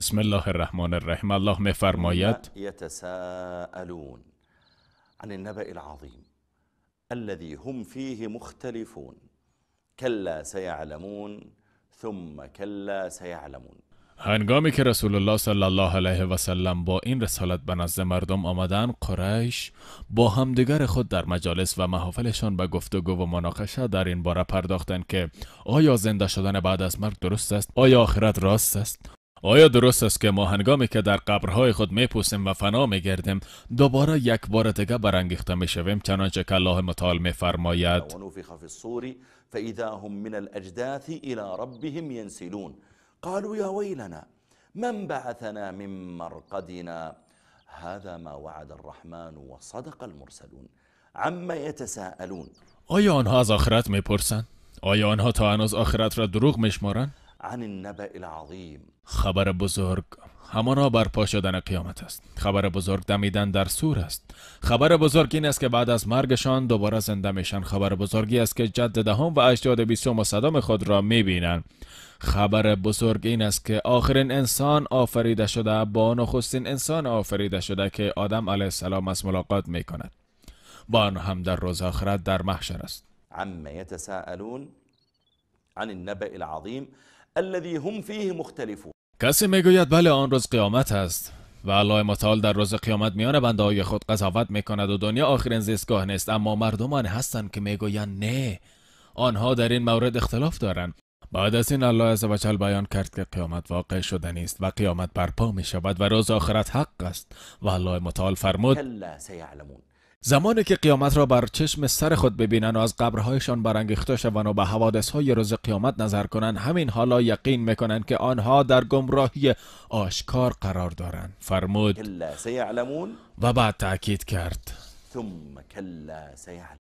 بسم الله الرحمن الرحیم. الله میفرماید یتساءلون عن النبأ العظیم الذي هم فيه مختلفون كلا سيعلمون ثم كلا سيعلمون. هنگامی که رسول الله صلی الله علیه و سلم با این رسالت به نزد مردم آمدند، قریش با همدیگر خود در مجالس و محافلشان به گفتگو و مناقشه در این باره پرداختند که آیا زنده شدن بعد از مرگ درست است؟ آیا آخرت راست است؟ آیا درست است که ما هنگامی که در قبرهای خود میپوسیم و فنا میگردیم دوباره یک بار دیگه برانگیخته میشویم، چنانچه که الله متعال میفرماید ونفخ في الصور فإذا هم من الأجداث إلى ربهم ينسلون قالوا يا ويلنا من بعثنا من مرقدنا هذا ما وعد الرحمن وصدق المرسلون عما يتساءلون. آیا آنها از آخرت میپرسند؟ آیا آنها تا هنوز آخرت را دروغ میشمارند؟ عن النبأ العظیم. خبر بزرگ همانا برپا شدن قیامت است. خبر بزرگ دمیدن در سور است. خبر بزرگ این است که بعد از مرگشان دوباره زنده میشن. خبر بزرگی است که جد دهم و اجداد بیستم و صدم خود را میبینند. خبر بزرگ این است که آخرین انسان آفریده شده با نخستین انسان آفریده شده که آدم علیه السلام است ملاقات میکند. با آن هم در روز آخرت در محشر است. عما يتساءلون عن النبأ العظیم الذي هم فيه مختلفون. کسی میگوید بله آن روز قیامت است و الله متعال در روز قیامت میان بنده های خود قضاوت میکند و دنیا آخرین زیستگاه نیست، اما مردمان هستند که میگویند نه، آنها در این مورد اختلاف دارند. بعد از این الله عزوجل بیان کرد که قیامت واقع شدنی است و قیامت برپا می شود و روز آخرت حق است و الله متعال فرمود کلا سیعلمون. زمانی که قیامت را بر چشم سر خود ببینند و از قبرهایشان برانگیخته شوند و به حوادثهای روز قیامت نظر کنند، همین حالا یقین میکنند که آنها در گمراهی آشکار قرار دارند. فرمود کلا سیعلمون و بعد تأکید کرد ثم کلا سیعلمون.